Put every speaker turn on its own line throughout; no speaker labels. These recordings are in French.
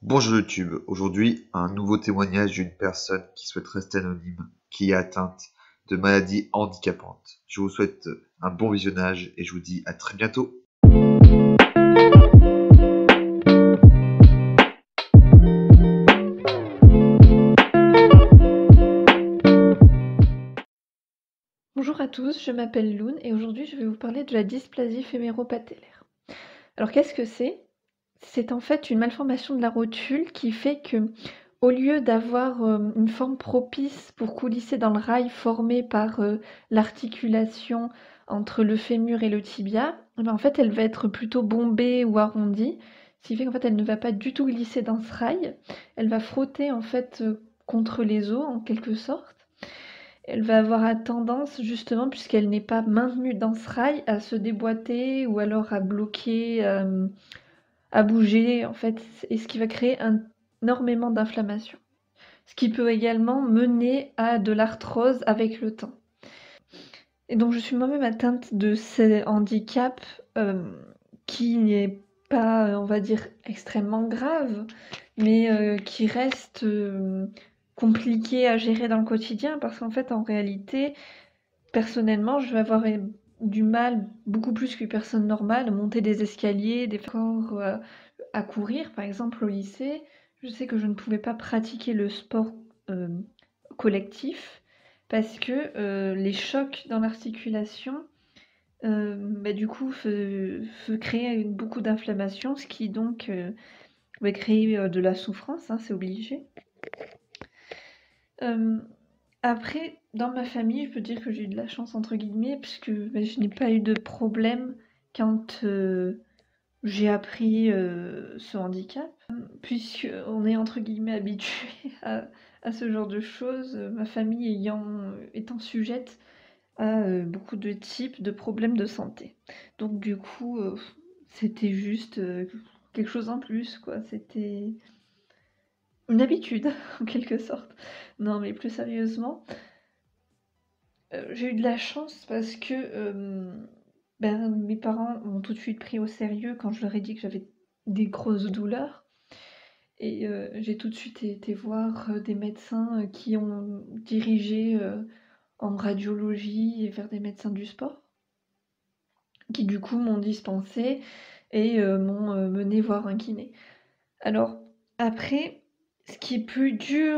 Bonjour YouTube, aujourd'hui un nouveau témoignage d'une personne qui souhaite rester anonyme, qui est atteinte de maladies handicapantes. Je vous souhaite un bon visionnage et je vous dis à très bientôt.
Bonjour à tous, je m'appelle Loun et aujourd'hui je vais vous parler de la dysplasie féméro-patellaire. Alors qu'est-ce que c'est? C'est en fait une malformation de la rotule qui fait que, au lieu d'avoir une forme propice pour coulisser dans le rail formé par l'articulation entre le fémur et le tibia, en fait elle va être plutôt bombée ou arrondie, ce qui fait qu'en fait elle ne va pas du tout glisser dans ce rail, elle va frotter en fait contre les os en quelque sorte. Elle va avoir à tendance, justement, puisqu'elle n'est pas maintenue dans ce rail, à se déboîter ou alors à bloquer, à bouger, en fait, et ce qui va créer énormément d'inflammation. Ce qui peut également mener à de l'arthrose avec le temps. Et donc, je suis moi-même atteinte de ce handicap qui n'est pas, on va dire, extrêmement grave, mais qui reste compliqué à gérer dans le quotidien parce qu'en fait, en réalité, personnellement, je vais avoir du mal, beaucoup plus qu'une personne normale, à monter des escaliers, des corps à courir, par exemple au lycée. Je sais que je ne pouvais pas pratiquer le sport euh, collectif parce que les chocs dans l'articulation, du coup, créer beaucoup d'inflammation, ce qui donc va créer de la souffrance, hein, c'est obligé. Euh, Après, dans ma famille, je peux dire que j'ai eu de la chance entre guillemets puisque, je n'ai pas eu de problème quand, j'ai appris, ce handicap. Puisqu'on est entre guillemets «habitué» à ce genre de choses, ma famille étant sujette à, beaucoup de types de problèmes de santé. Donc du coup, c'était juste, quelque chose en plus quoi, c'était une habitude en quelque sorte. Non mais plus sérieusement, j'ai eu de la chance parce que, mes parents m'ont tout de suite pris au sérieux quand je leur ai dit que j'avais des grosses douleurs et j'ai tout de suite été voir, des médecins, qui ont dirigé, en radiologie et vers des médecins du sport, qui du coup m'ont dispensée et m'ont, menée voir un kiné. Alors après, ce qui est plus dur,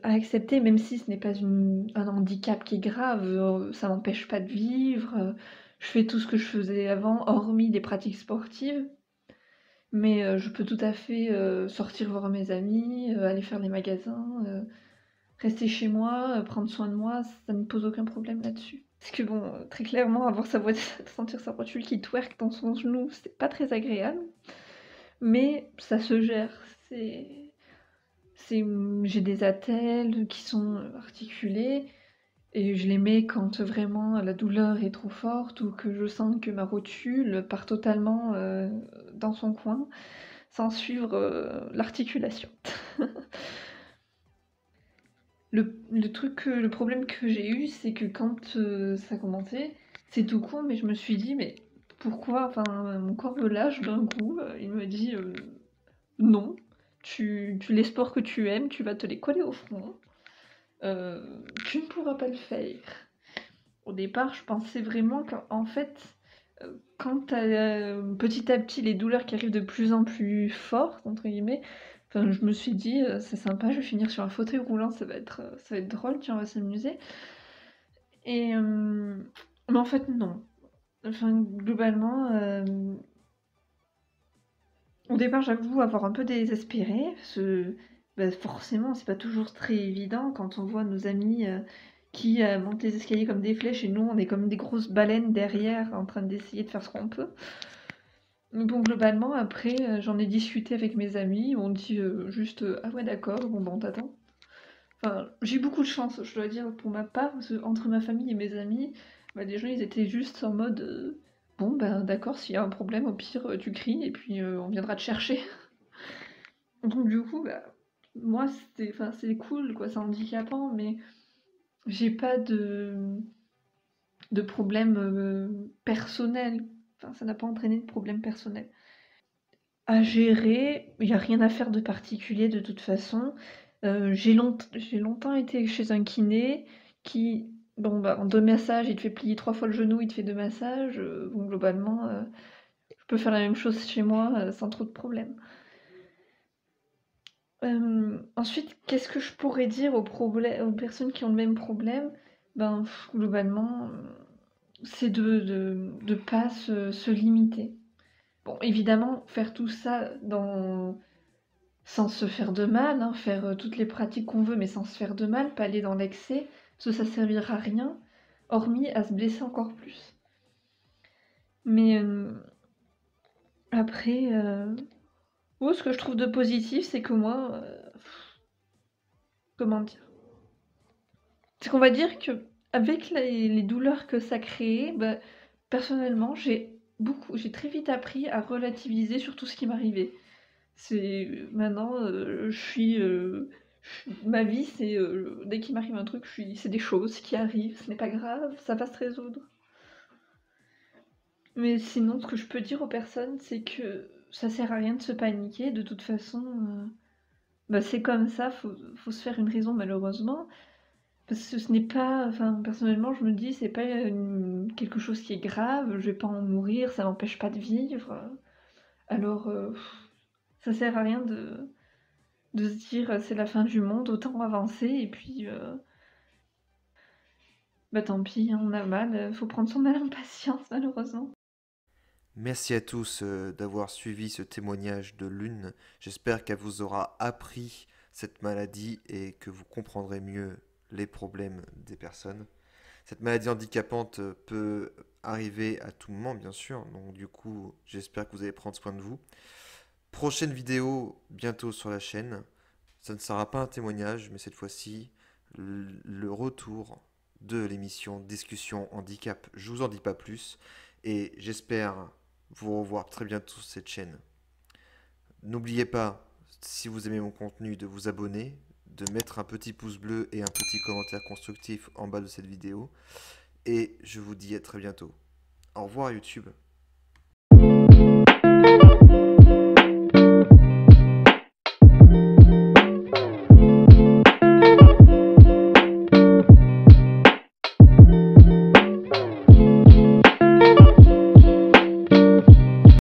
à accepter, même si ce n'est pas un handicap qui est grave, ça m'empêche pas de vivre, je fais tout ce que je faisais avant, hormis des pratiques sportives. Mais, je peux tout à fait, sortir voir mes amis, aller faire les magasins, rester chez moi, prendre soin de moi, ça ne me pose aucun problème là-dessus. Parce que bon, très clairement, avoir sa voix sentir sa voiture qui twerk dans son genou, c'est pas très agréable, mais ça se gère. J'ai des attelles qui sont articulés et je les mets quand vraiment la douleur est trop forte ou que je sens que ma rotule part totalement dans son coin sans suivre l'articulation. Le problème que j'ai eu, c'est que quand ça a commencé, c'est tout con, mais je me suis dit, mais pourquoi, enfin, mon corps me lâche d'un coup, il me dit non, les sports que tu aimes, tu vas te les coller au front. Euh, Tu ne pourras pas le faire. Au départ, je pensais vraiment qu'en fait, quand tu as petit à petit les douleurs qui arrivent de plus en plus fortes, entre guillemets, enfin, je me suis dit, c'est sympa, je vais finir sur un fauteuil roulant, ça va être drôle, tiens, on va s'amuser. Et mais en fait, non. Enfin, globalement, au départ, j'avoue avoir un peu désespéré, parce que forcément, c'est pas toujours très évident quand on voit nos amis qui montent les escaliers comme des flèches et nous, on est comme des grosses baleines derrière en train d'essayer de faire ce qu'on peut. Mais bon, globalement, après, j'en ai discuté avec mes amis, on dit juste ah ouais, d'accord, bon, on t'attend. Enfin, j'ai eu beaucoup de chance, je dois dire, pour ma part, parce que entre ma famille et mes amis, les gens ils étaient juste en mode bon, ben d'accord, s'il y a un problème, au pire, tu cries et puis on viendra te chercher. Donc du coup, moi, c'est cool, quoi, c'est handicapant, mais j'ai pas de problème personnel. Enfin, ça n'a pas entraîné de problème personnel. à gérer. Il y a rien à faire de particulier de toute façon. J'ai longtemps été chez un kiné qui, bon, bah, en 2 massages, il te fait plier 3 fois le genou, il te fait 2 massages, bon globalement, je peux faire la même chose chez moi, sans trop de problèmes. Ensuite, qu'est-ce que je pourrais dire aux personnes qui ont le même problème? Ben, globalement, c'est de pas se limiter. Bon, évidemment, faire tout ça sans se faire de mal, hein, faire, toutes les pratiques qu'on veut, mais sans se faire de mal, pas aller dans l'excès, parce que ça servira à rien, hormis à se blesser encore plus. Mais, après, ce que je trouve de positif, c'est que moi, comment dire? C'est qu'on va dire qu'avec les douleurs que ça créait, bah, personnellement, j'ai très vite appris à relativiser sur tout ce qui m'arrivait. Maintenant, ma vie, dès qu'il m'arrive un truc, c'est des choses qui arrivent, ce n'est pas grave, ça va se résoudre. Mais sinon, ce que je peux dire aux personnes, c'est que ça sert à rien de se paniquer. De toute façon, bah, c'est comme ça, faut se faire une raison malheureusement. Parce que ce n'est pas, enfin, personnellement, je me dis, c'est pas quelque chose qui est grave, je vais pas en mourir, ça m'empêche pas de vivre. Alors, ça sert à rien de se dire c'est la fin du monde, autant avancer, et puis, bah tant pis, hein, on a mal, faut prendre son mal en patience, malheureusement.
Merci à tous d'avoir suivi ce témoignage de Lune. J'espère qu'elle vous aura appris cette maladie et que vous comprendrez mieux les problèmes des personnes. Cette maladie handicapante peut arriver à tout moment, bien sûr. Donc du coup, j'espère que vous allez prendre soin de vous. Prochaine vidéo bientôt sur la chaîne. Ça ne sera pas un témoignage, mais cette fois-ci, le retour de l'émission Discussion Handicap. Je vous en dis pas plus et j'espère vous revoir très bientôt sur cette chaîne. N'oubliez pas, si vous aimez mon contenu, de vous abonner, de mettre un petit pouce bleu et un petit commentaire constructif en bas de cette vidéo. Et je vous dis à très bientôt. Au revoir YouTube.